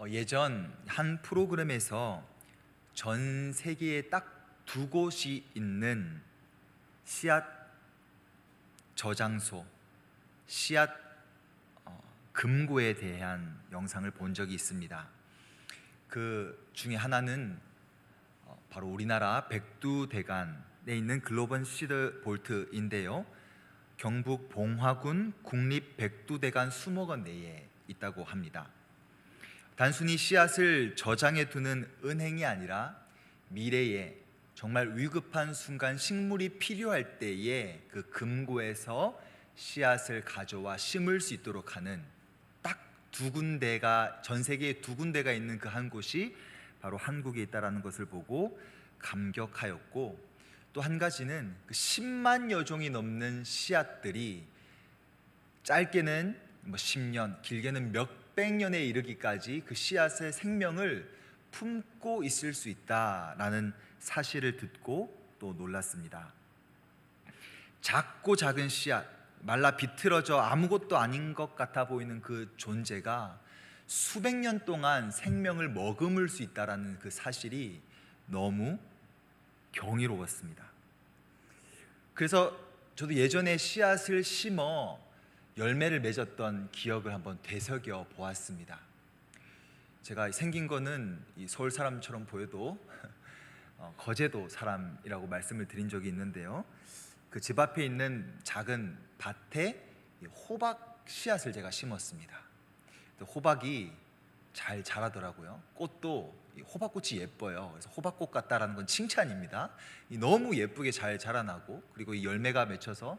예전 한 프로그램에서 전 세계에 딱 두 곳이 있는 씨앗 저장소, 씨앗 금고에 대한 영상을 본 적이 있습니다. 그 중에 하나는 바로 우리나라 백두대간에 있는 글로벌 시드 볼트인데요. 경북 봉화군 국립 백두대간 수목원 내에 있다고 합니다. 단순히 씨앗을 저장해 두는 은행이 아니라 미래에 정말 위급한 순간 식물이 필요할 때에 그 금고에서 씨앗을 가져와 심을 수 있도록 하는 딱 두 군데가, 전 세계에 두 군데가 있는 그 한 곳이 바로 한국에 있다라는 것을 보고 감격하였고, 또 한 가지는 그 10만여 종이 넘는 씨앗들이 짧게는 10년, 길게는 몇백 년에 이르기까지 그 씨앗의 생명을 품고 있을 수 있다라는 사실을 듣고 또 놀랐습니다. 작고 작은 씨앗, 말라 비틀어져 아무것도 아닌 것 같아 보이는 그 존재가 수백 년 동안 생명을 머금을 수 있다라는 그 사실이 너무 경이로웠습니다. 그래서 저도 예전에 씨앗을 심어 열매를 맺었던 기억을 한번 되새겨 보았습니다. 제가 생긴 거는 서울 사람처럼 보여도 거제도 사람이라고 말씀을 드린 적이 있는데요. 그 집 앞에 있는 작은 밭에 호박 씨앗을 제가 심었습니다. 호박이 잘 자라더라고요. 꽃도 호박꽃이 예뻐요. 그래서 호박꽃 같다라는 건 칭찬입니다. 너무 예쁘게 잘 자라나고, 그리고 이 열매가 맺혀서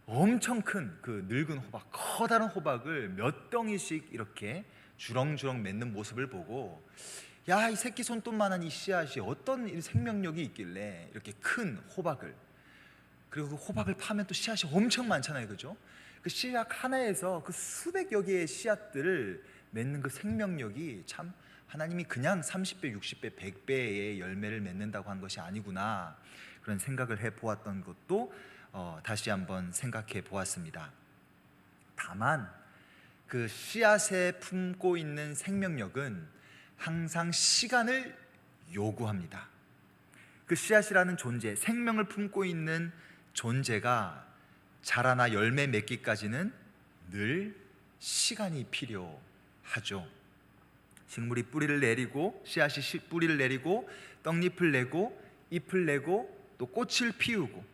엄청 큰 그 늙은 호박, 커다란 호박을 몇 덩이씩 이렇게 주렁주렁 맺는 모습을 보고, 야, 이 새끼 손톱만한 이 씨앗이 어떤 생명력이 있길래 이렇게 큰 호박을, 그리고 그 호박을 파면 또 씨앗이 엄청 많잖아요, 그죠? 그 씨앗 하나에서 그 수백여 개의 씨앗들을 맺는 그 생명력이 참, 하나님이 그냥 30배, 60배, 100배의 열매를 맺는다고 한 것이 아니구나, 그런 생각을 해보았던 것도 다시 한번 생각해 보았습니다. 다만 그 씨앗에 품고 있는 생명력은 항상 시간을 요구합니다. 그 씨앗이라는 존재, 생명을 품고 있는 존재가 자라나 열매 맺기까지는 늘 시간이 필요하죠. 식물이 뿌리를 내리고, 씨앗이 뿌리를 내리고, 떡잎을 내고, 잎을 내고, 또 꽃을 피우고,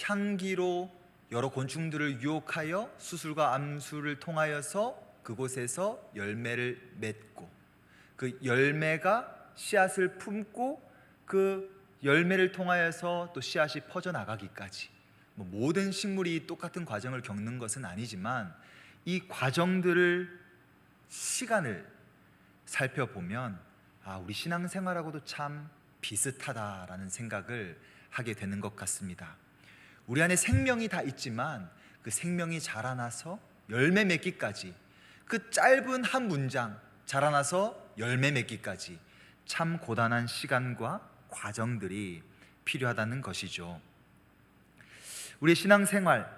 향기로 여러 곤충들을 유혹하여 수술과 암수를 통하여서 그곳에서 열매를 맺고, 그 열매가 씨앗을 품고 그 열매를 통하여서 또 씨앗이 퍼져나가기까지, 모든 식물이 똑같은 과정을 겪는 것은 아니지만 이 과정들을, 시간을 살펴보면 우리 신앙생활하고도 참 비슷하다라는 생각을 하게 되는 것 같습니다. 우리 안에 생명이 다 있지만 그 생명이 자라나서 열매 맺기까지, 그 짧은 한 문장 자라나서 열매 맺기까지 참 고단한 시간과 과정들이 필요하다는 것이죠. 우리의 신앙생활,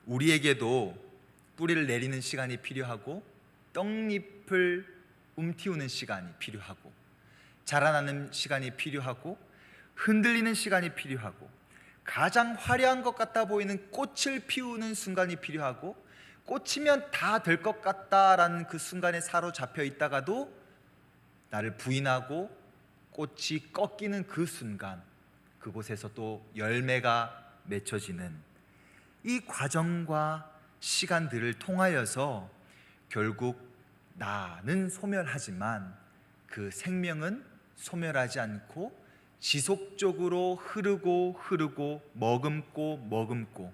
우리에게도 뿌리를 내리는 시간이 필요하고, 떡잎을 움틔우는 시간이 필요하고, 자라나는 시간이 필요하고, 흔들리는 시간이 필요하고, 가장 화려한 것 같아 보이는 꽃을 피우는 순간이 필요하고, 꽃이면 다 될 것 같다라는 그 순간에 사로잡혀 있다가도 나를 부인하고 꽃이 꺾이는 그 순간, 그곳에서 또 열매가 맺혀지는 이 과정과 시간들을 통하여서 결국 나는 소멸하지만 그 생명은 소멸하지 않고 지속적으로 흐르고 머금고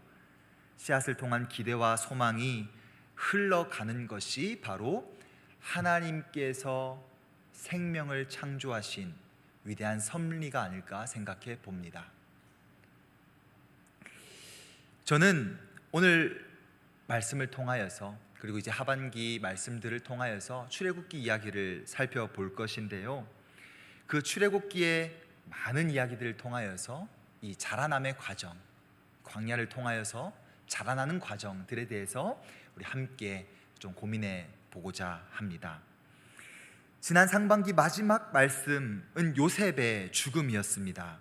씨앗을 통한 기대와 소망이 흘러가는 것이 바로 하나님께서 생명을 창조하신 위대한 섭리가 아닐까 생각해 봅니다. 저는 오늘 말씀을 통하여서, 그리고 이제 하반기 말씀들을 통하여서 출애굽기 이야기를 살펴볼 것인데요, 그 출애굽기의 많은 이야기들을 통하여서 이 자라남의 과정, 광야를 통하여서 자라나는 과정들에 대해서 우리 함께 좀 고민해 보고자 합니다. 지난 상반기 마지막 말씀은 요셉의 죽음이었습니다.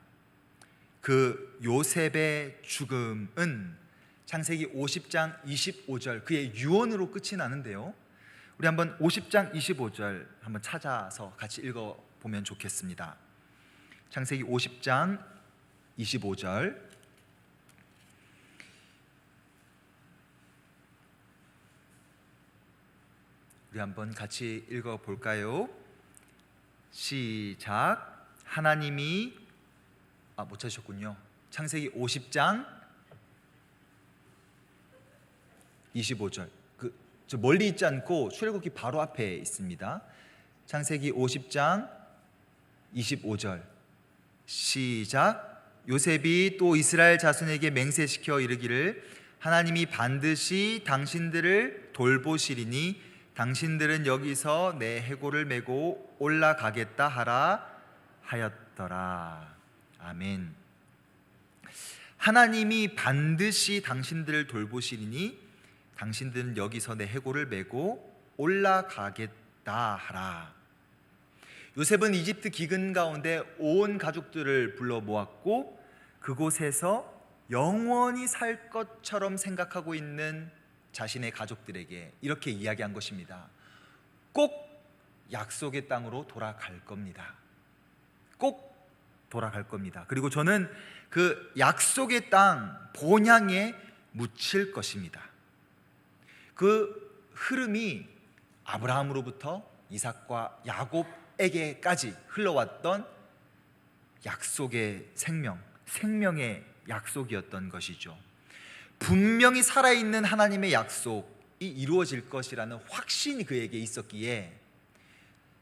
그 요셉의 죽음은 창세기 50장 25절 그의 유언으로 끝이 나는데요, 우리 한번 50장 25절 한번 찾아서 같이 읽어보면 좋겠습니다. 창세기 50장 25절, 우리 한번 같이 읽어볼까요? 시작. 하나님이 못 찾으셨군요. 창세기 50장 25절, 저 멀리 있지 않고 출애굽기 바로 앞에 있습니다. 창세기 50장 25절 시작. 요셉이 또 이스라엘 자손에게 맹세시켜 이르기를 하나님이 반드시 당신들을 돌보시리니 당신들은 여기서 내 해골을 메고 올라가겠다 하라 하였더라. 아멘. 하나님이 반드시 당신들을 돌보시리니 당신들은 여기서 내 해골을 메고 올라가겠다 하라. 요셉은 이집트 기근 가운데 온 가족들을 불러 모았고 그곳에서 영원히 살 것처럼 생각하고 있는 자신의 가족들에게 이렇게 이야기한 것입니다. 꼭 약속의 땅으로 돌아갈 겁니다. 꼭 돌아갈 겁니다. 그리고 저는 그 약속의 땅 본향에 묻힐 것입니다. 그 흐름이 아브라함으로부터 이삭과 야곱에게까지 흘러왔던 약속의 생명의 약속이었던 것이죠. 분명히 살아있는 하나님의 약속이 이루어질 것이라는 확신이 그에게 있었기에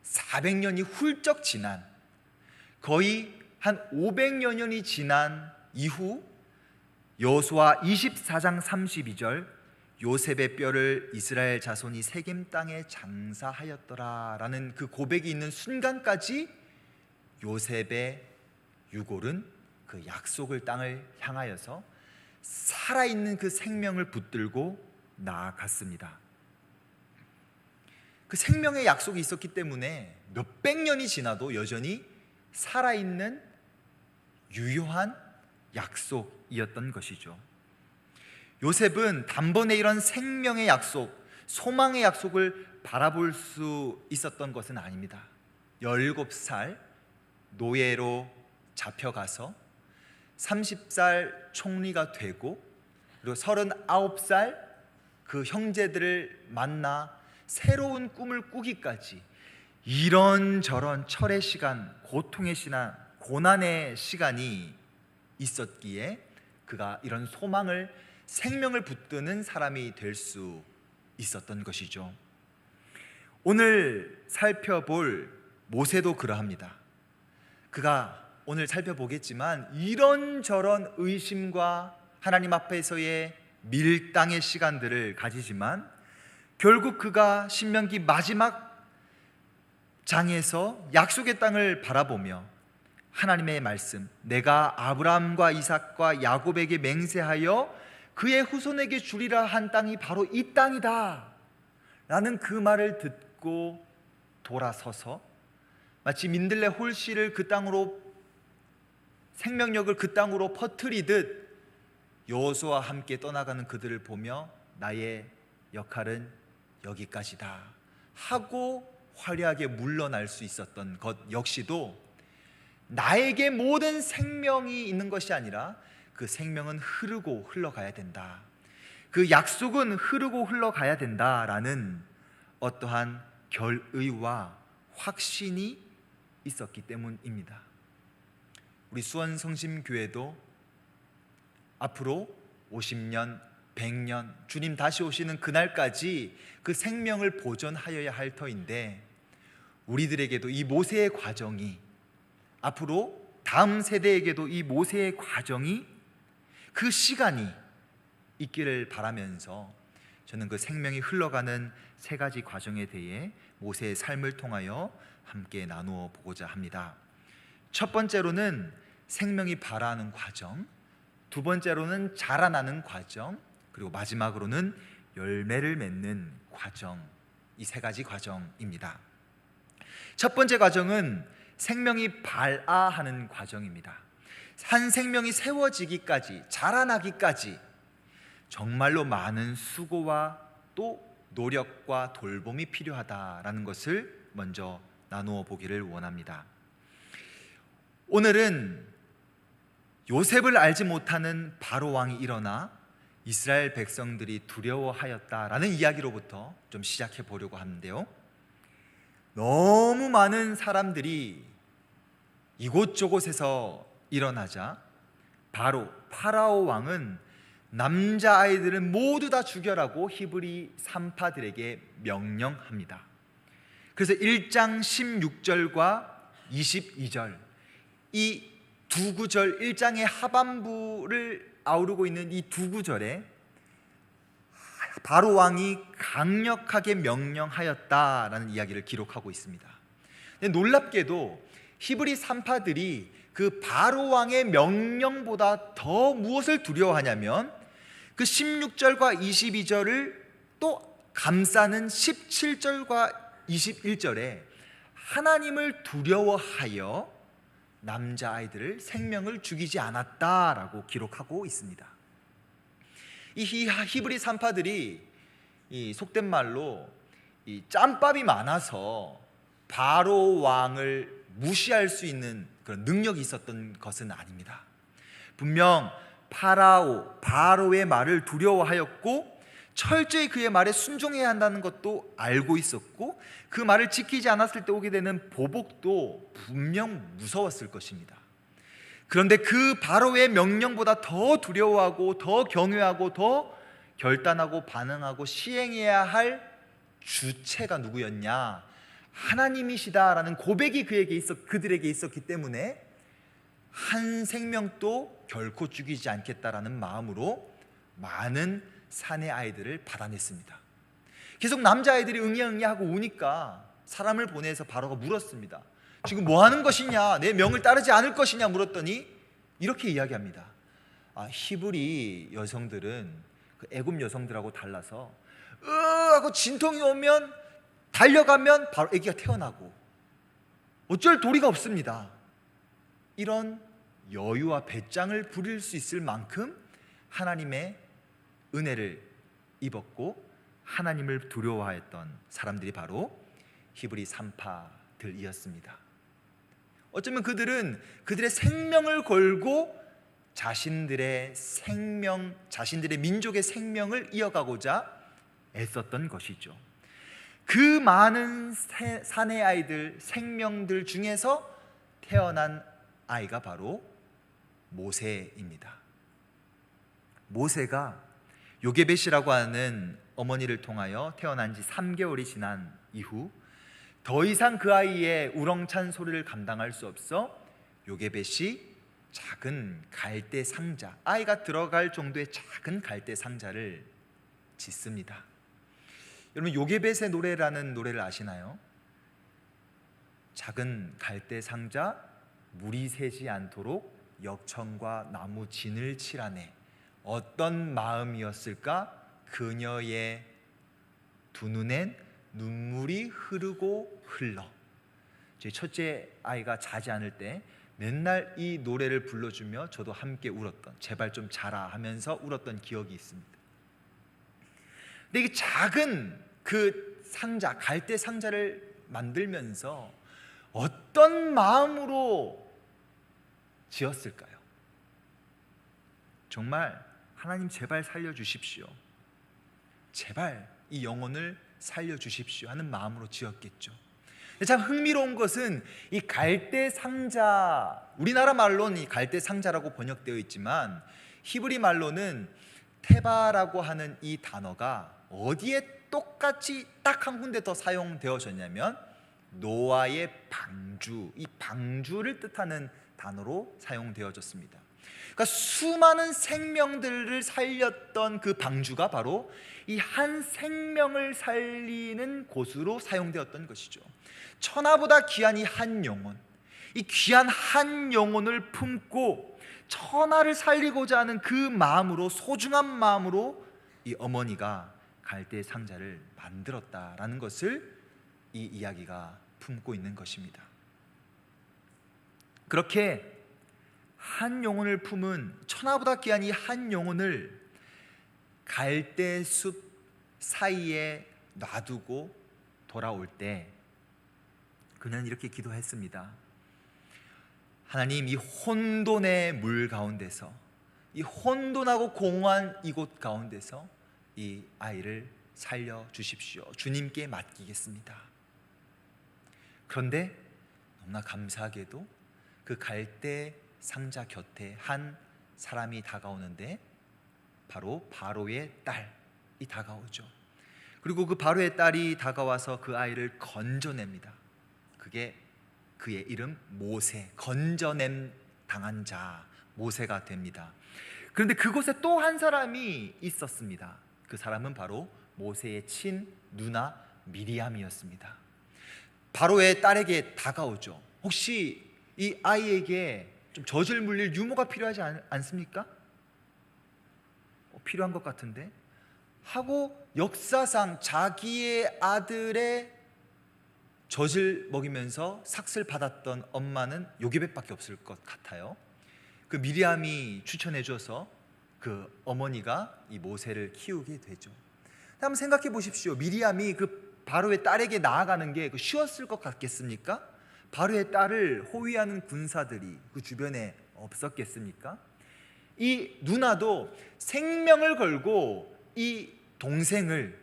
400년이 훌쩍 지난, 거의 한 500여 년이 지난 이후 여호수아 24장 32절 요셉의 뼈를 이스라엘 자손이 세겜 땅에 장사하였더라라는 그 고백이 있는 순간까지 요셉의 유골은 그 약속의 땅을 향하여서 살아있는 그 생명을 붙들고 나아갔습니다. 그 생명의 약속이 있었기 때문에 몇백 년이 지나도 여전히 살아있는 유효한 약속이었던 것이죠. 요셉은 단번에 이런 생명의 약속, 소망의 약속을 바라볼 수 있었던 것은 아닙니다. 17살 노예로 잡혀가서 30살 총리가 되고 그리고 39살 그 형제들을 만나 새로운 꿈을 꾸기까지 이런저런 철의 시간, 고통의 시간, 고난의 시간이 있었기에 그가 이런 소망을, 생명을 붙드는 사람이 될 수 있었던 것이죠. 오늘 살펴볼 모세도 그러합니다. 그가 오늘 살펴보겠지만 이런저런 의심과 하나님 앞에서의 밀당의 시간들을 가지지만 결국 그가 신명기 마지막 장에서 약속의 땅을 바라보며 하나님의 말씀, 내가 아브라함과 이삭과 야곱에게 맹세하여 그의 후손에게 주리라 한 땅이 바로 이 땅이다 라는 그 말을 듣고 돌아서서 마치 민들레 홀씨를 그 땅으로, 생명력을 그 땅으로 퍼뜨리듯 여호수아와 함께 떠나가는 그들을 보며 나의 역할은 여기까지다 하고 화려하게 물러날 수 있었던 것 역시도 나에게 모든 생명이 있는 것이 아니라 그 생명은 흐르고 흘러가야 된다, 그 약속은 흐르고 흘러가야 된다라는 어떠한 결의와 확신이 있었기 때문입니다. 우리 수원성심교회도 앞으로 50년, 100년 주님 다시 오시는 그날까지 그 생명을 보존하여야 할 터인데 우리들에게도 이 모세의 과정이, 앞으로 다음 세대에게도 이 모세의 과정이, 그 시간이 있기를 바라면서 저는 그 생명이 흘러가는 세 가지 과정에 대해 모세의 삶을 통하여 함께 나누어 보고자 합니다. 첫 번째로는 생명이 발화하는 과정, 두 번째로는 자라나는 과정, 그리고 마지막으로는 열매를 맺는 과정, 이 세 가지 과정입니다. 첫 번째 과정은 생명이 발아하는 과정입니다. 한 생명이 세워지기까지, 자라나기까지 정말로 많은 수고와 또 노력과 돌봄이 필요하다라는 것을 먼저 나누어 보기를 원합니다. 오늘은 요셉을 알지 못하는 바로 왕이 일어나 이스라엘 백성들이 두려워하였다라는 이야기로부터 좀 시작해 보려고 하는데요. 너무 많은 사람들이 이곳저곳에서 일어나자 바로 파라오 왕은 남자아이들을 모두 다 죽여라고 히브리 산파들에게 명령합니다. 그래서 1장 16절과 22절 이 두 구절, 1장의 하반부를 아우르고 있는 이 두 구절에 바로 왕이 강력하게 명령하였다라는 이야기를 기록하고 있습니다. 근데 놀랍게도 히브리 산파들이 그 바로 왕의 명령보다 더 무엇을 두려워하냐면 그 16절과 22절을 또 감싸는 17절과 21절에 하나님을 두려워하여 남자아이들을 생명을 죽이지 않았다라고 기록하고 있습니다. 이 히브리 산파들이 이 속된 말로 이 짬밥이 많아서 바로 왕을 무시할 수 있는 그런 능력이 있었던 것은 아닙니다. 분명 바로의 말을 두려워하였고 철저히 그의 말에 순종해야 한다는 것도 알고 있었고 그 말을 지키지 않았을 때 오게 되는 보복도 분명 무서웠을 것입니다. 그런데 그 바로의 명령보다 더 두려워하고 더 경외하고 더 결단하고 반응하고 시행해야 할 주체가 누구였냐? 하나님이시다라는 고백이 그들에게 있었기 때문에 한 생명도 결코 죽이지 않겠다라는 마음으로 많은 사내 아이들을 받아냈습니다. 계속 남자아이들이 응애응애하고 우니까 사람을 보내서 바로가 물었습니다. 지금 뭐 하는 것이냐? 내 명을 따르지 않을 것이냐? 물었더니 이렇게 이야기합니다. 히브리 여성들은 그 애굽 여성들하고 달라서 하고 진통이 오면 달려가면 바로 아기가 태어나고 어쩔 도리가 없습니다. 이런 여유와 배짱을 부릴 수 있을 만큼 하나님의 은혜를 입었고 하나님을 두려워하였던 사람들이 바로 히브리 산파들이었습니다. 어쩌면 그들은 그들의 생명을 걸고 자신들의 민족의 생명을 이어가고자 애썼던 것이죠. 그 많은 사내 아이들, 생명들 중에서 태어난 아이가 바로 모세입니다. 모세가 요게벳이라고 하는 어머니를 통하여 태어난 지 3개월이 지난 이후 더 이상 그 아이의 우렁찬 소리를 감당할 수 없어 요게벳이 작은 갈대 상자, 아이가 들어갈 정도의 작은 갈대 상자를 짓습니다. 여러분 요게벳의 노래라는 노래를 아시나요? 작은 갈대 상자 물이 새지 않도록 역청과 나무 진을 칠하네. 어떤 마음이었을까? 그녀의 두 눈엔 눈물이 흐르고 흘러. 제 첫째 아이가 자지 않을 때 맨날 이 노래를 불러주며 저도 함께 울었던, 제발 좀 자라 하면서 울었던 기억이 있습니다. 근데 이 작은 그 상자, 갈대 상자를 만들면서 어떤 마음으로 지었을까요? 정말 하나님 제발 살려주십시오, 제발 이 영혼을 살려주십시오 하는 마음으로 지었겠죠. 참 흥미로운 것은 이 갈대 상자, 우리나라 말로는 이 갈대 상자라고 번역되어 있지만 히브리 말로는 테바라고 하는 이 단어가 어디에 똑같이 딱 한 군데 더 사용되어졌냐면 노아의 방주, 이 방주를 뜻하는 단어로 사용되어졌습니다. 그러니까 수많은 생명들을 살렸던 그 방주가 바로 이 한 생명을 살리는 곳으로 사용되었던 것이죠. 천하보다 귀한 이 한 영혼, 이 귀한 한 영혼을 품고 천하를 살리고자 하는 그 마음으로, 소중한 마음으로 이 어머니가 갈대 상자를 만들었다라는 것을 이 이야기가 품고 있는 것입니다. 그렇게 한 영혼을 품은 천하보다 귀한 이 한 영혼을 갈대숲 사이에 놔두고 돌아올 때 그는 이렇게 기도했습니다. 하나님, 이 혼돈의 물 가운데서, 이 혼돈하고 공허한 이곳 가운데서 이 아이를 살려주십시오. 주님께 맡기겠습니다. 그런데 너무나 감사하게도 그 갈대 상자 곁에 한 사람이 다가오는데 바로 바로의 딸이 다가오죠. 그리고 그 바로의 딸이 다가와서 그 아이를 건져냅니다. 그게 그의 이름 모세, 건져냄 당한 자 모세가 됩니다. 그런데 그곳에 또 한 사람이 있었습니다. 그 사람은 바로 모세의 친 누나 미리암이었습니다. 바로의 딸에게 다가오죠. 혹시 이 아이에게 좀 젖을 물릴 유모가 필요하지 않습니까? 필요한 것 같은데 하고 역사상 자기의 아들의 젖을 먹이면서 삭슬 받았던 엄마는 요게벳밖에 없을 것 같아요. 그 미리암이 추천해 줘서 그 어머니가 이 모세를 키우게 되죠. 한번 생각해 보십시오. 미리암이 그 바로의 딸에게 나아가는 게 쉬웠을 것 같겠습니까? 바로의 딸을 호위하는 군사들이 그 주변에 없었겠습니까? 이 누나도 생명을 걸고 이 동생을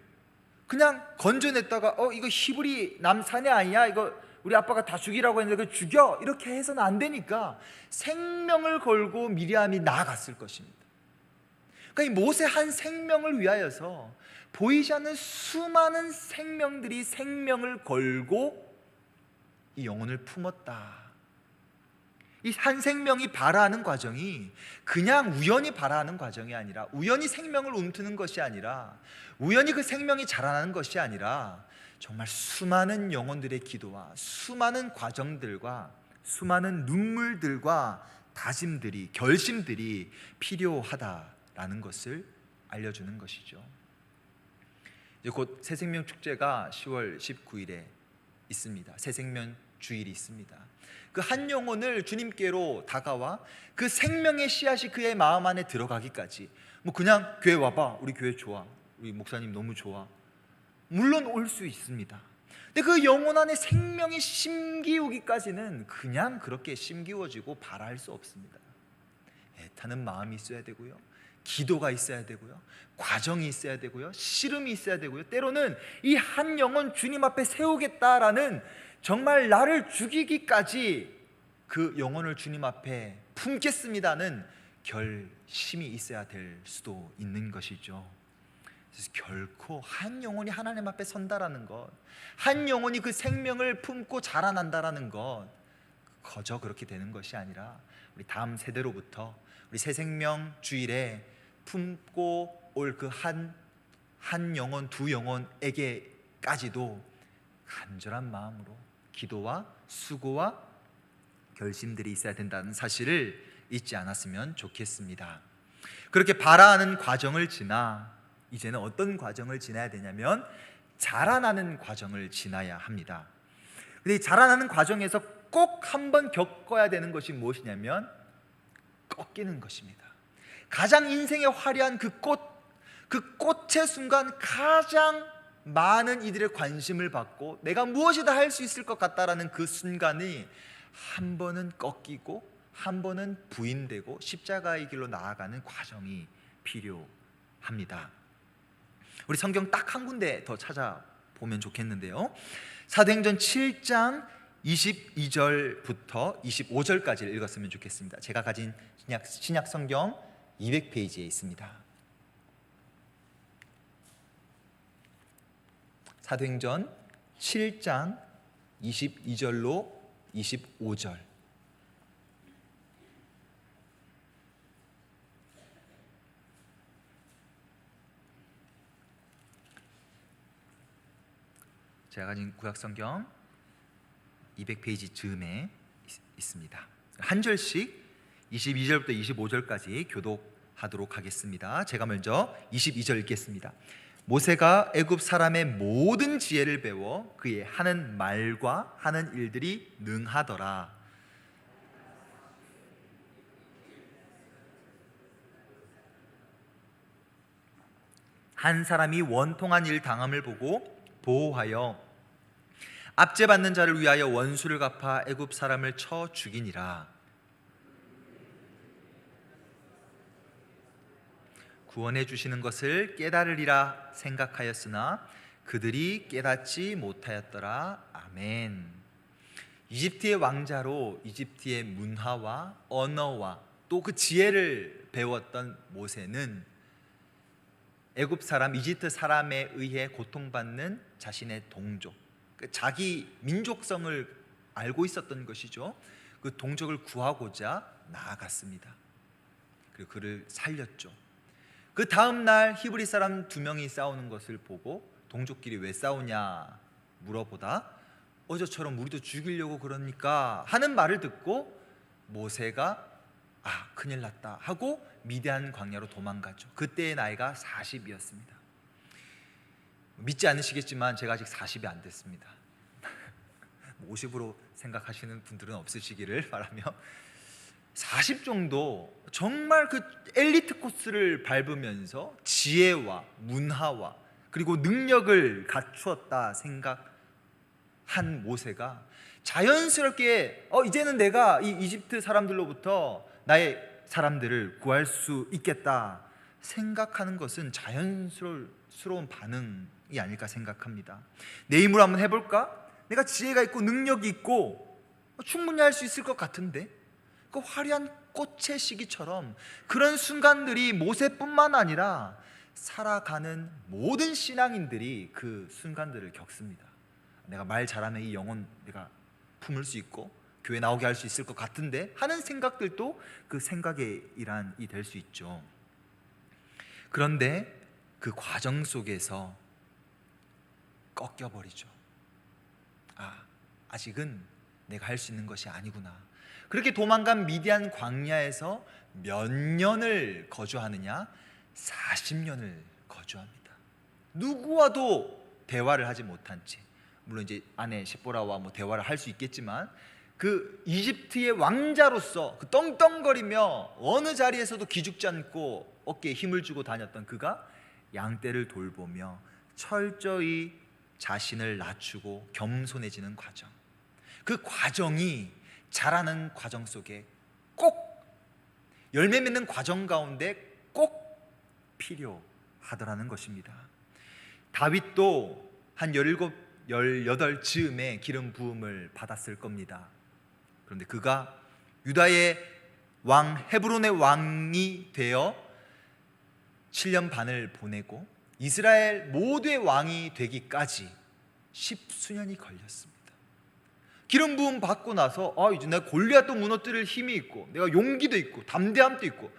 그냥 건져냈다가 이거 히브리 남사내 아니야? 이거 우리 아빠가 다 죽이라고 했는데 그 죽여! 이렇게 해서는 안 되니까 생명을 걸고 미리암이 나아갔을 것입니다. 그러니까 이 모세 한 생명을 위하여서 보이지 않는 수많은 생명들이 생명을 걸고 이 영혼을 품었다. 이 한 생명이 발화하는 과정이 그냥 우연히 발화하는 과정이 아니라, 우연히 생명을 움트는 것이 아니라, 우연히 그 생명이 자라나는 것이 아니라 정말 수많은 영혼들의 기도와 수많은 과정들과 수많은 눈물들과 다짐들이, 결심들이 필요하다라는 것을 알려주는 것이죠. 이제 곧 새생명 축제가 10월 19일에 있습니다. 새생명 주일이 있습니다. 그 한 영혼을 주님께로 다가와 그 생명의 씨앗이 그의 마음 안에 들어가기까지, 그냥 교회 와봐, 우리 교회 좋아, 우리 목사님 너무 좋아, 물론 올 수 있습니다. 근데 그 영혼 안에 생명이 심기우기까지는 그냥 그렇게 심기워지고 발할 수 없습니다. 애타는 마음이 있어야 되고요, 기도가 있어야 되고요, 과정이 있어야 되고요, 씨름이 있어야 되고요, 때로는 이 한 영혼 주님 앞에 세우겠다라는, 정말 나를 죽이기까지 그 영혼을 주님 앞에 품겠습니다는 결심이 있어야 될 수도 있는 것이죠. 그래서 결코 한 영혼이 하나님 앞에 선다라는 것, 한 영혼이 그 생명을 품고 자라난다라는 것, 거저 그렇게 되는 것이 아니라 우리 다음 세대로부터 우리 새생명 주일에 품고 올 그 한 영혼, 두 영혼에게까지도 간절한 마음으로 기도와 수고와 결심들이 있어야 된다는 사실을 잊지 않았으면 좋겠습니다. 그렇게 발화하는 과정을 지나 이제는 어떤 과정을 지나야 되냐면 자라나는 과정을 지나야 합니다. 근데 이 자라나는 과정에서 꼭 한번 겪어야 되는 것이 무엇이냐면 꺾이는 것입니다. 가장 인생의 화려한 그 꽃의 순간 가장 많은 이들의 관심을 받고 내가 무엇이다 할 수 있을 것 같다라는 그 순간이 한 번은 꺾이고 한 번은 부인되고 십자가의 길로 나아가는 과정이 필요합니다. 우리 성경 딱 한 군데 더 찾아보면 좋겠는데요, 사도행전 7장 22절부터 25절까지를 읽었으면 좋겠습니다. 제가 가진 신약 성경 200페이지에 있습니다. 사도행전 7장 22절로 25절. 제가 가진 구약성경 200페이지 즈음에 있습니다. 한 절씩 22절부터 25절까지 교독하도록 하겠습니다. 제가 먼저 22절 읽겠습니다. 모세가 애굽 사람의 모든 지혜를 배워 그의 하는 말과 하는 일들이 능하더라. 한 사람이 원통한 일 당함을 보고 보호하여 압제받는 자를 위하여 원수를 갚아 애굽 사람을 쳐 죽이니라. 구원해 주시는 것을 깨달으리라 생각하였으나 그들이 깨닫지 못하였더라. 아멘. 이집트의 왕자로 이집트의 문화와 언어와 또 그 지혜를 배웠던 모세는 애굽 사람, 이집트 사람에 의해 고통받는 자신의 동족, 자기 민족성을 알고 있었던 것이죠. 그 동족을 구하고자 나아갔습니다. 그리고 그를 살렸죠. 그 다음 날 히브리 사람 2명이 싸우는 것을 보고 동족끼리 왜 싸우냐 물어보다 어제처럼 우리도 죽이려고 그러니까 하는 말을 듣고 모세가 큰일 났다 하고 미디안 광야로 도망가죠. 그때의 나이가 40이었습니다. 믿지 않으시겠지만 제가 아직 40이 안 됐습니다. 50으로 생각하시는 분들은 없으시기를 바라며 40 정도 정말 그 엘리트 코스를 밟으면서 지혜와 문화와 그리고 능력을 갖추었다 생각한 모세가 자연스럽게 이제는 내가 이 이집트 사람들로부터 나의 사람들을 구할 수 있겠다 생각하는 것은 자연스러운 반응이 아닐까 생각합니다. 내 힘으로 한번 해볼까? 내가 지혜가 있고 능력이 있고 충분히 할 수 있을 것 같은데, 그 화려한 꽃의 시기처럼 그런 순간들이 모세뿐만 아니라 살아가는 모든 신앙인들이 그 순간들을 겪습니다. 내가 말 잘하면 이 영혼 내가 품을 수 있고 교회 나오게 할 수 있을 것 같은데 하는 생각들도 그 생각의 일환이 될 수 있죠. 그런데 그 과정 속에서 꺾여버리죠. 아직은 내가 할 수 있는 것이 아니구나. 그렇게 도망간 미디안 광야에서 몇 년을 거주하느냐? 40년을 거주합니다. 누구와도 대화를 하지 못한 채, 물론 이제 아내 시보라와 대화를 할 수 있겠지만 그 이집트의 왕자로서 그 떵떵거리며 어느 자리에서도 기죽지 않고 어깨에 힘을 주고 다녔던 그가 양떼를 돌보며 철저히 자신을 낮추고 겸손해지는 과정, 그 과정이 자라는 과정 속에 꼭 열매 맺는 과정 가운데 꼭 필요하더라는 것입니다. 다윗도 한 17, 18즈음에 기름 부음을 받았을 겁니다. 그런데 그가 유다의 왕 헤브론의 왕이 되어 7년 반을 보내고 이스라엘 모두의 왕이 되기까지 10수년이 걸렸습니다. 기름 부음 받고 나서 이제 내가 골리앗도 무너뜨릴 힘이 있고 내가 용기도 있고 담대함도 있고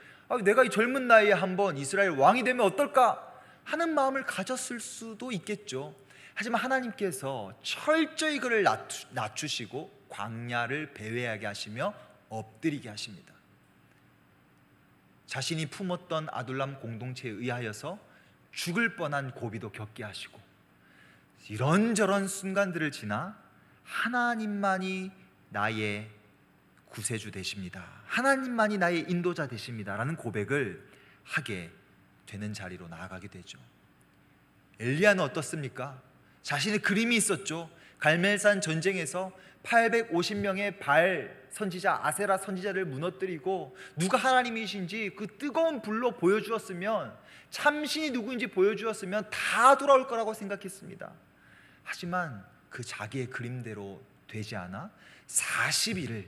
내가 이 젊은 나이에 한번 이스라엘 왕이 되면 어떨까 하는 마음을 가졌을 수도 있겠죠. 하지만 하나님께서 철저히 그를 낮추시고 광야를 배회하게 하시며 엎드리게 하십니다. 자신이 품었던 아둘람 공동체에 의하여서 죽을 뻔한 고비도 겪게 하시고 이런저런 순간들을 지나 하나님만이 나의 구세주 되십니다, 하나님만이 나의 인도자 되십니다 라는 고백을 하게 되는 자리로 나아가게 되죠. 엘리야는 어떻습니까? 자신의 그림이 있었죠. 갈멜산 전쟁에서 850명의 바알 선지자, 아세라 선지자를 무너뜨리고 누가 하나님이신지 그 뜨거운 불로 보여주었으면, 참신이 누구인지 보여주었으면 다 돌아올 거라고 생각했습니다. 하지만 그 자기의 그림대로 되지 않아 40일을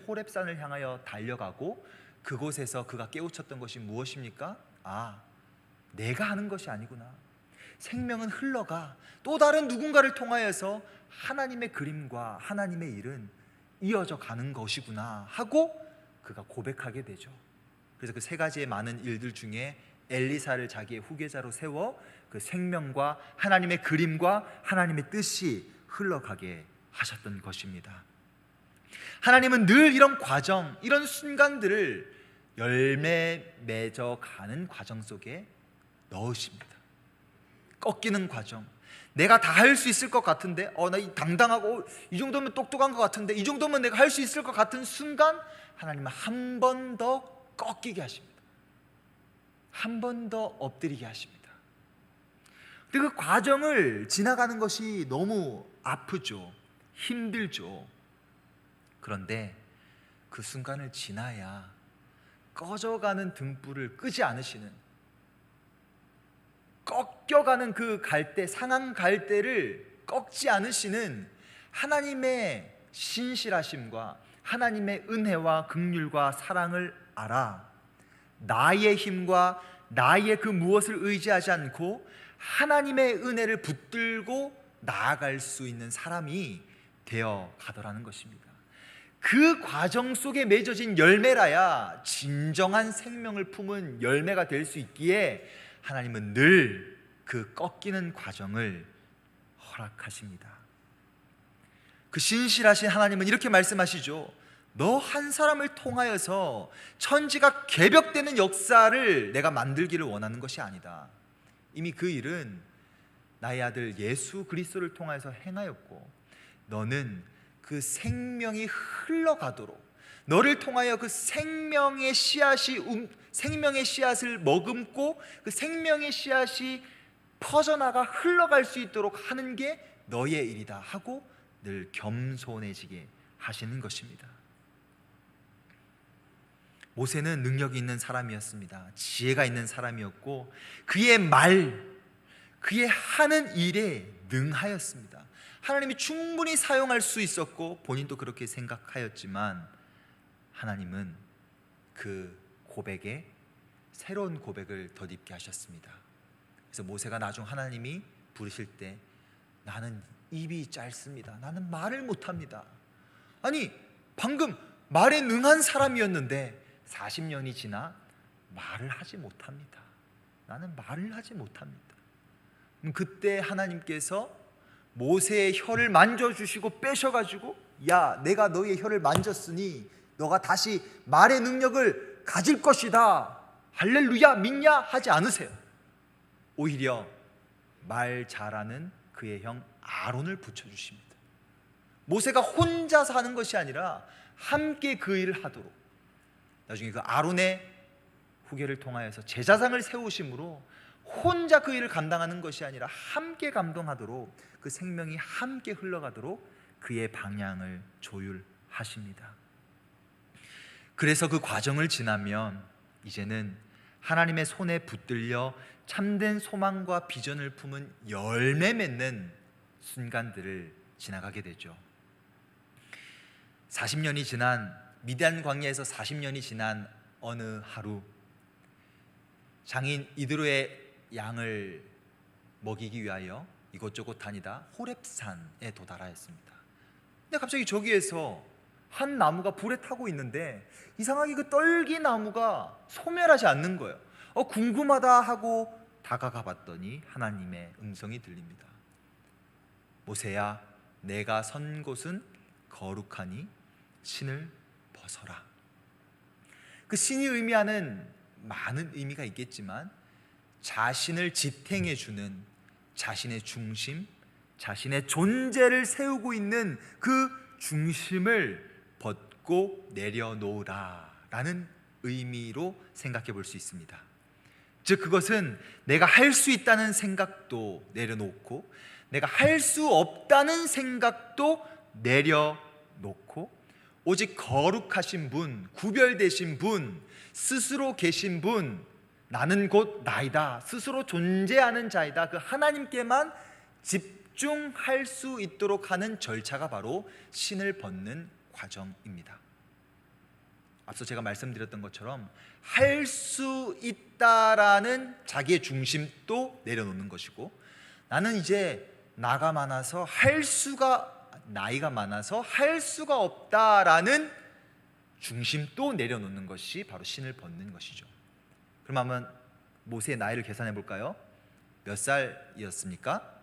호렙산을 향하여 달려가고 그곳에서 그가 깨우쳤던 것이 무엇입니까? 내가 하는 것이 아니구나. 생명은 흘러가 또 다른 누군가를 통하여서 하나님의 그림과 하나님의 일은 이어져 가는 것이구나 하고 그가 고백하게 되죠. 그래서 그 세 가지의 많은 일들 중에 엘리사를 자기의 후계자로 세워 그 생명과 하나님의 그림과 하나님의 뜻이 흘러가게 하셨던 것입니다. 하나님은 늘 이런 과정, 이런 순간들을 열매 맺어 가는 과정 속에 넣으십니다. 꺾이는 과정. 내가 다 할 수 있을 것 같은데, 나 당당하고 이 정도면 똑똑한 것 같은데, 이 정도면 내가 할 수 있을 것 같은 순간 하나님은 한 번 더 꺾이게 하십니다. 한 번 더 엎드리게 하십니다. 근데 그 과정을 지나가는 것이 너무 아프죠. 힘들죠. 그런데 그 순간을 지나야 꺼져가는 등불을 끄지 않으시는, 꺾여가는 그 갈대, 상한 갈대를 꺾지 않으시는 하나님의 신실하심과 하나님의 은혜와 긍휼과 사랑을 알아 나의 힘과 나의 그 무엇을 의지하지 않고 하나님의 은혜를 붙들고 나아갈 수 있는 사람이 되어 가더라는 것입니다. 그 과정 속에 맺어진 열매라야 진정한 생명을 품은 열매가 될 수 있기에 하나님은 늘 그 꺾이는 과정을 허락하십니다. 그 신실하신 하나님은 이렇게 말씀하시죠. 너 한 사람을 통하여서 천지가 개벽되는 역사를 내가 만들기를 원하는 것이 아니다. 이미 그 일은 나의 아들 예수 그리스도를 통하여서 행하였고, 너는 그 생명이 흘러가도록, 너를 통하여 그 생명의 씨앗을 머금고 그 생명의 씨앗이 퍼져나가 흘러갈 수 있도록 하는 게 너의 일이다 하고 늘 겸손해지게 하시는 것입니다. 모세는 능력이 있는 사람이었습니다. 지혜가 있는 사람이었고 그의 그의 하는 일에 능하였습니다. 하나님이 충분히 사용할 수 있었고 본인도 그렇게 생각하였지만 하나님은 그 고백에 새로운 고백을 덧입게 하셨습니다. 그래서 모세가 나중 하나님이 부르실 때 나는 입이 짧습니다. 나는 말을 못합니다. 아니 방금 말에 능한 사람이었는데 40년이 지나 말을 하지 못합니다. 나는 말을 하지 못합니다. 그때 하나님께서 모세의 혀를 만져주시고 빼셔가지고 야 내가 너의 혀를 만졌으니 너가 다시 말의 능력을 가질 것이다. 할렐루야 믿냐? 하지 않으세요. 오히려 말 잘하는 그의 형 아론을 붙여주십니다. 모세가 혼자서 하는 것이 아니라 함께 그 일을 하도록, 나중에 그 아론의 후계를 통하여서 제사장을 세우심으로 혼자 그 일을 감당하는 것이 아니라 함께 감동하도록, 그 생명이 함께 흘러가도록 그의 방향을 조율하십니다. 그래서 그 과정을 지나면 이제는 하나님의 손에 붙들려 참된 소망과 비전을 품은 열매 맺는 순간들을 지나가게 되죠. 40년이 지난 미디안 광야에서 40년이 지난 어느 하루, 장인 이드로의 양을 먹이기 위하여 이곳저곳 다니다 호렙산에 도달하였습니다. 근데 갑자기 저기에서 한 나무가 불에 타고 있는데 이상하게 그 떨기 나무가 소멸하지 않는 거예요. 궁금하다 하고 다가가 봤더니 하나님의 음성이 들립니다. 모세야, 내가 선 곳은 거룩하니 신을 벗어라. 그 신이 의미하는 많은 의미가 있겠지만 자신을 지탱해 주는 자신의 중심, 자신의 존재를 세우고 있는 그 중심을 벗고 내려놓으라 라는 의미로 생각해 볼 수 있습니다. 즉 그것은 내가 할 수 있다는 생각도 내려놓고 내가 할 수 없다는 생각도 내려놓고 오직 거룩하신 분, 구별되신 분, 스스로 계신 분, 나는 곧 나이다, 스스로 존재하는 자이다, 그 하나님께만 집중할 수 있도록 하는 절차가 바로 신을 벗는 과정입니다. 앞서 제가 말씀드렸던 것처럼 할 수 있다라는 자기의 중심도 내려놓는 것이고, 나는 이제 나이가 많아서 할 수가 없다라는 중심도 내려놓는 것이 바로 신을 벗는 것이죠. 그럼 한번 모세의 나이를 계산해 볼까요? 몇 살이었습니까?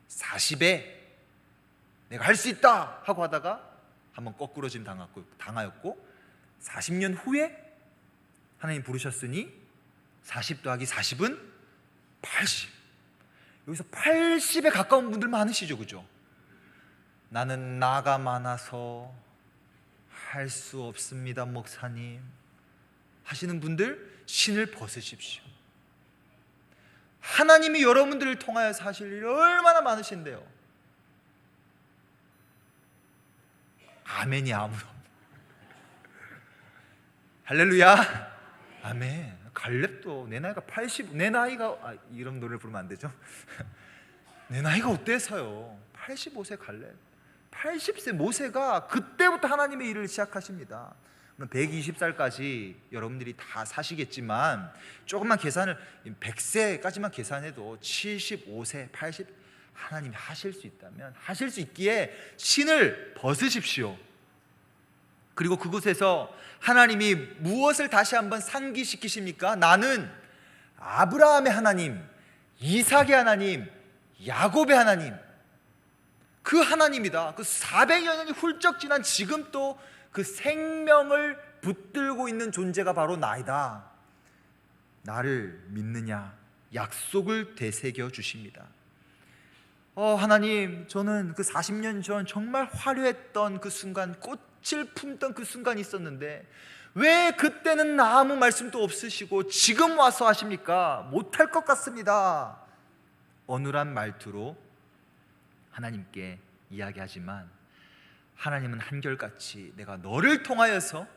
40에 내가 할 수 있다 하고 하다가 한번 거꾸러짐 당하였고 40년 후에 하나님 부르셨으니 40 더하기 40은 80. 여기서 80에 가까운 분들 많으시죠, 그죠? 나는 나가 많아서 할 수 없습니다, 목사님 하시는 분들, 신을 벗으십시오. 하나님이 여러분들을 통하여서 하실 일이 얼마나 많으신데요. 아멘이 아무도 없네. 할렐루야. 아멘. 갈렙도 내 나이가 80, 내 나이가 이런 노래를 부르면 안 되죠? 내 나이가 어때서요? 85세 갈렙, 80세 모세가 그때부터 하나님의 일을 시작하십니다. 120살까지 여러분들이 다 사시겠지만 조금만 계산을 100세까지만 계산해도 75세, 80 하나님이 하실 수 있다면 하실 수 있기에 신을 벗으십시오. 그리고 그곳에서 하나님이 무엇을 다시 한번 상기시키십니까? 나는 아브라함의 하나님, 이삭의 하나님, 야곱의 하나님, 그 하나님이다. 그 400여 년이 훌쩍 지난 지금 또 그 생명을 붙들고 있는 존재가 바로 나이다. 나를 믿느냐? 약속을 되새겨 주십니다. 하나님, 저는 그 40년 전 정말 화려했던 그 순간, 꽃을 품던 그 순간이 있었는데 왜 그때는 아무 말씀도 없으시고 지금 와서 하십니까? 못할 것 같습니다. 어눌한 말투로 하나님께 이야기하지만 하나님은 한결같이 내가 너를 통하여서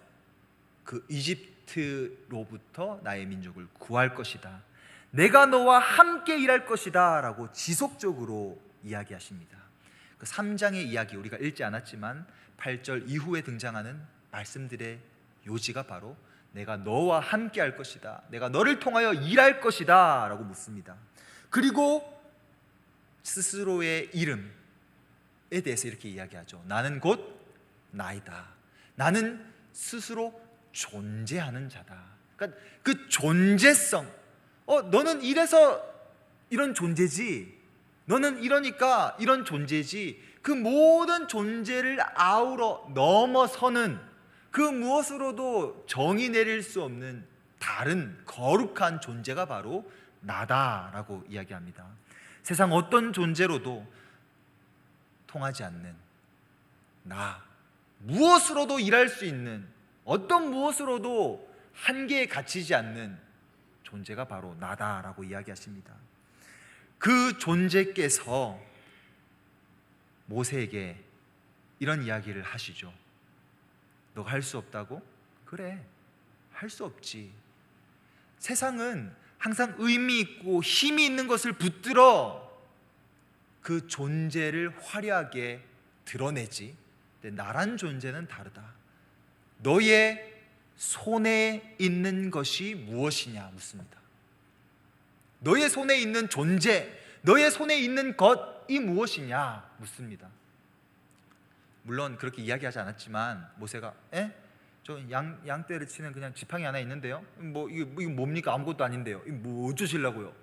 그 이집트로부터 나의 민족을 구할 것이다, 내가 너와 함께 일할 것이다 라고 지속적으로 이야기하십니다. 그 3장의 이야기 우리가 읽지 않았지만 8절 이후에 등장하는 말씀들의 요지가 바로 내가 너와 함께 할 것이다, 내가 너를 통하여 일할 것이다 라고 묻습니다. 그리고 스스로의 이름에 대해서 이렇게 이야기하죠. 나는 곧 나이다. 나는 스스로 존재하는 자다. 그러니까 그 존재성, 너는 이래서 이런 존재지, 너는 이러니까 이런 존재지, 그 모든 존재를 아우러 넘어서는 그 무엇으로도 정의 내릴 수 없는 다른 거룩한 존재가 바로 나다라고 이야기합니다. 세상 어떤 존재로도 통하지 않는 나, 무엇으로도 일할 수 있는, 어떤 무엇으로도 한계에 갇히지 않는 존재가 바로 나다라고 이야기하십니다. 그 존재께서 모세에게 이런 이야기를 하시죠. 너가 할 수 없다고? 그래, 할 수 없지. 세상은 항상 의미 있고 힘이 있는 것을 붙들어 그 존재를 화려하게 드러내지, 근데 나란 존재는 다르다. 너의 손에 있는 것이 무엇이냐 묻습니다. 너의 손에 있는 존재, 너의 손에 있는 것이 무엇이냐 묻습니다. 물론 그렇게 이야기하지 않았지만 모세가 저 양떼를 치는 그냥 지팡이 하나 있는데요, 이거 뭡니까? 아무것도 아닌데요, 이거 뭐 어쩌시려고요?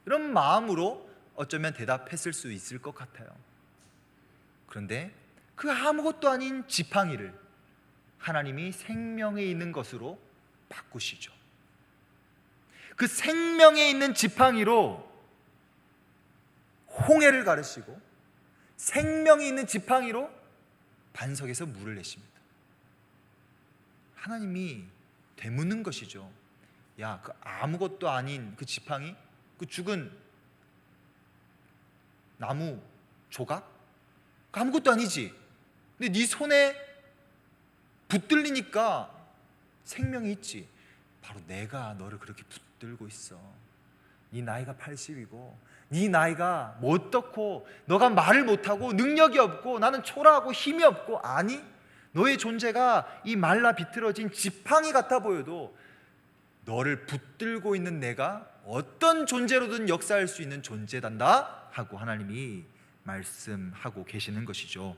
이런 마음으로 어쩌면 대답했을 수 있을 것 같아요. 그런데 그 아무것도 아닌 지팡이를 하나님이 생명에 있는 것으로 바꾸시죠. 그 생명에 있는 지팡이로 홍해를 가르시고 생명이 있는 지팡이로 반석에서 물을 내십니다. 하나님이 되묻는 것이죠. 야, 그 아무것도 아닌 그 지팡이, 그 죽은 나무 조각? 그 아무것도 아니지. 근데 네 손에 붙들리니까 생명이 있지. 바로 내가 너를 그렇게 붙들고 있어. 네 나이가 80이고 네 나이가 뭐 어떻고 너가 말을 못하고 능력이 없고 나는 초라하고 힘이 없고, 아니, 너의 존재가 이 말라 비틀어진 지팡이 같아 보여도 너를 붙들고 있는 내가 어떤 존재로든 역사할 수 있는 존재단다 하고 하나님이 말씀하고 계시는 것이죠.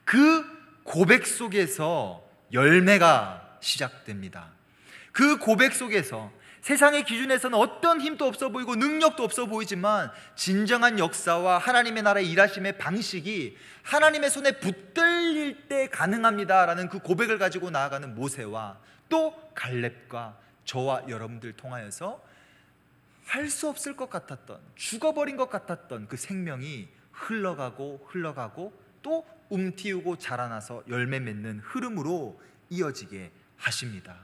그 고백 속에서 열매가 시작됩니다. 그 고백 속에서 세상의 기준에서는 어떤 힘도 없어 보이고 능력도 없어 보이지만 진정한 역사와 하나님의 나라의 일하심의 방식이 하나님의 손에 붙들릴 때 가능합니다라는 그 고백을 가지고 나아가는 모세와 또 갈렙과 저와 여러분들 통하여서 할 수 없을 것 같았던, 죽어버린 것 같았던 그 생명이 흘러가고 또 움틔우고 자라나서 열매 맺는 흐름으로 이어지게 하십니다.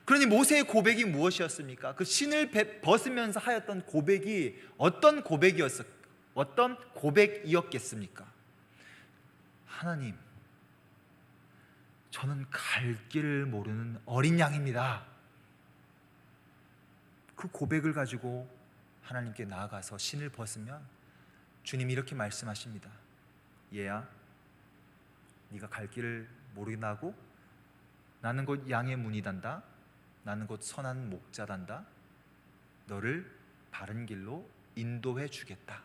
그러니 모세의 고백이 무엇이었습니까? 그 신을 벗으면서 하였던 고백이 어떤 고백이었겠습니까? 하나님, 저는 갈 길을 모르는 어린 양입니다. 그 고백을 가지고 하나님께 나아가서 신을 벗으면 주님이 이렇게 말씀하십니다. 얘야, 네가 갈 길을 모르나고 나는 곧 양의 문이단다. 나는 곧 선한 목자단다. 너를 바른 길로 인도해 주겠다.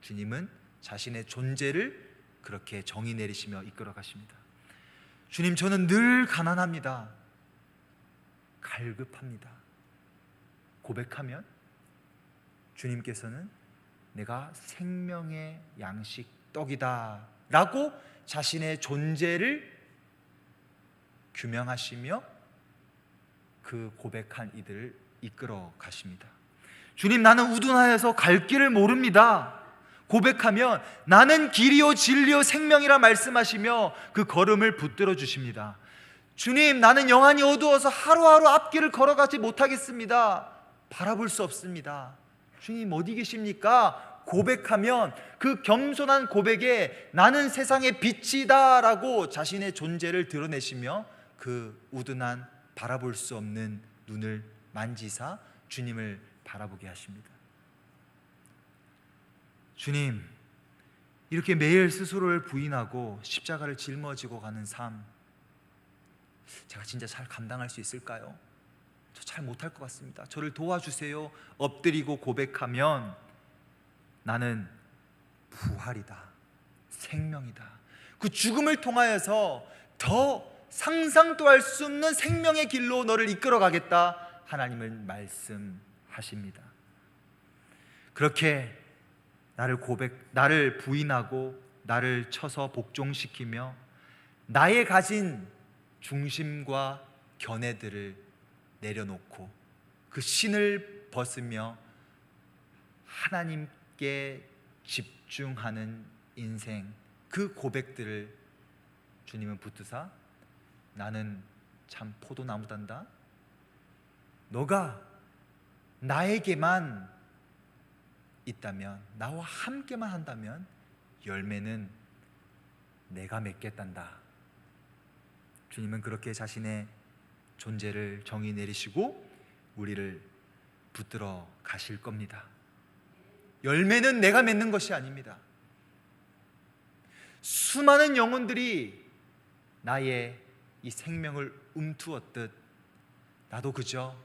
주님은 자신의 존재를 그렇게 정의 내리시며 이끌어 가십니다. 주님, 저는 늘 가난합니다. 갈급합니다. 고백하면 주님께서는 내가 생명의 양식 떡이다 라고 자신의 존재를 규명하시며 그 고백한 이들을 이끌어 가십니다. 주님, 나는 우둔하여서 갈 길을 모릅니다. 고백하면 나는 길이요 진리요 생명이라 말씀하시며 그 걸음을 붙들어 주십니다. 주님, 나는 영안이 어두워서 하루하루 앞길을 걸어가지 못하겠습니다. 바라볼 수 없습니다. 주님, 어디 계십니까? 고백하면 그 겸손한 고백에 나는 세상의 빛이다 라고 자신의 존재를 드러내시며 그 우둔한 바라볼 수 없는 눈을 만지사 주님을 바라보게 하십니다. 주님, 이렇게 매일 스스로를 부인하고 십자가를 짊어지고 가는 삶, 제가 진짜 잘 감당할 수 있을까요? 저 잘 못할 것 같습니다. 저를 도와주세요. 엎드리고 고백하면 나는 부활이다, 생명이다, 그 죽음을 통하여서 더 상상도 할 수 없는 생명의 길로 너를 이끌어 가겠다 하나님은 말씀하십니다. 그렇게 나를 부인하고 나를 쳐서 복종시키며 나의 가진 중심과 견해들을 내려놓고 그 신을 벗으며 하나님께 집중하는 인생, 그 고백들을 주님은 붙드사 나는 참 포도나무단다. 너가 나에게만 있다면, 나와 함께만 한다면 열매는 내가 맺겠단다. 주님은 그렇게 자신의 존재를 정의 내리시고 우리를 붙들어 가실 겁니다. 열매는 내가 맺는 것이 아닙니다. 수많은 영혼들이 나의 이 생명을 움투었듯 나도 그저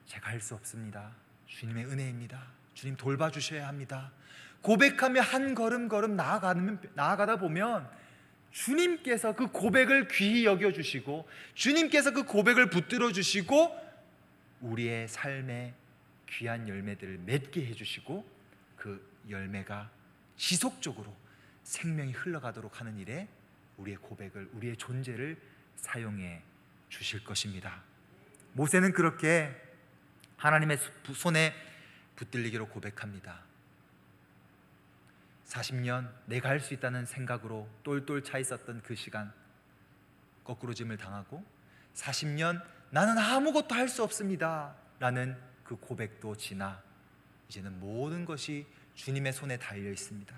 제가 할 수 없습니다. 주님의 은혜입니다. 주님 돌봐주셔야 합니다. 고백하며 한 걸음 나아가다 보면 주님께서 그 고백을 귀히 여겨주시고 주님께서 그 고백을 붙들어 주시고 우리의 삶에 귀한 열매들을 맺게 해주시고 그 열매가 지속적으로 생명이 흘러가도록 하는 일에 우리의 고백을, 우리의 존재를 사용해 주실 것입니다. 모세는 그렇게 하나님의 손에 붙들리기로 고백합니다. 40년 내가 할 수 있다는 생각으로 똘똘 차 있었던 그 시간, 거꾸로짐을 당하고 40년 나는 아무것도 할 수 없습니다 라는 그 고백도 지나 이제는 모든 것이 주님의 손에 달려 있습니다.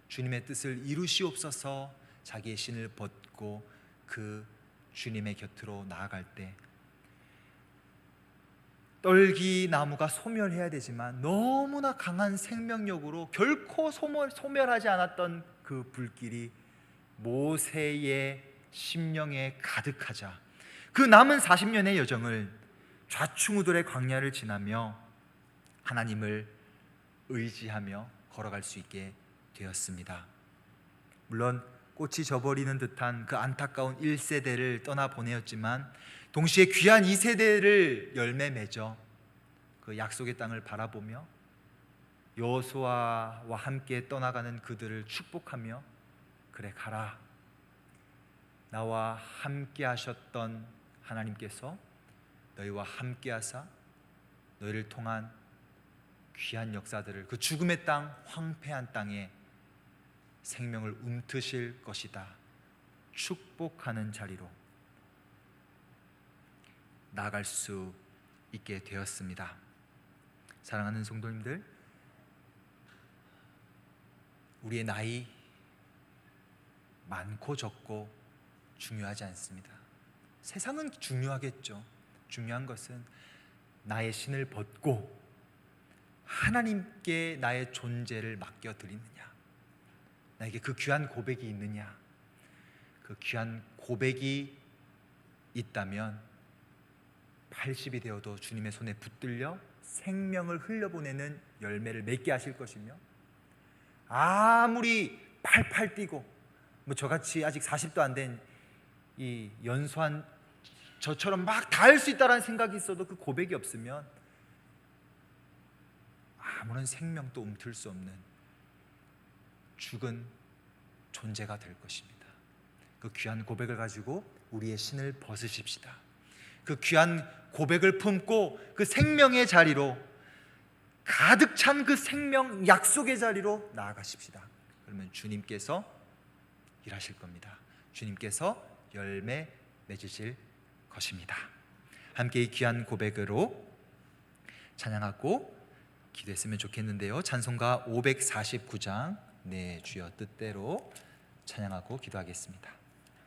주님의 뜻을 이루시옵소서. 자기의 신을 벗고 그 주님의 곁으로 나아갈 때 떨기나무가 소멸해야 되지만 너무나 강한 생명력으로 결코 소멸하지 않았던 그 불길이 모세의 심령에 가득하자 그 남은 40년의 여정을 좌충우돌의 광야를 지나며 하나님을 의지하며 걸어갈 수 있게 되었습니다. 물론 꽃이 져버리는 듯한 그 안타까운 1세대를 떠나보내었지만 동시에 귀한 2세대를 열매 맺어 그 약속의 땅을 바라보며 여호수아와 함께 떠나가는 그들을 축복하며 그래 가라, 나와 함께 하셨던 하나님께서 너희와 함께하사 너희를 통한 귀한 역사들을 그 죽음의 땅, 황폐한 땅에 생명을 움트실 것이다. 축복하는 자리로 나아갈 수 있게 되었습니다. 사랑하는 성도님들, 우리의 나이 많고 적고 중요하지 않습니다. 세상은 중요하겠죠. 중요한 것은 나의 신을 벗고 하나님께 나의 존재를 맡겨드리느냐, 나에게 그 귀한 고백이 있느냐. 그 귀한 고백이 있다면 80이 되어도 주님의 손에 붙들려 생명을 흘려보내는 열매를 맺게 하실 것이며, 아무리 팔팔 뛰고 저같이 아직 40도 안 된 이 연소한 저처럼 막 다 할 수 있다는 생각이 있어도 그 고백이 없으면 아무런 생명도 움틀 수 없는 죽은 존재가 될 것입니다. 그 귀한 고백을 가지고 우리의 신을 벗으십시다. 그 귀한 고백을 품고 그 생명의 자리로, 가득 찬 그 생명 약속의 자리로 나아가십시다. 그러면 주님께서 일하실 겁니다. 주님께서 열매 맺으실 것입니다. 함께 이 귀한 고백으로 찬양하고 기도했으면 좋겠는데요. 찬송가 549장 내 주여 뜻대로 찬양하고 기도하겠습니다.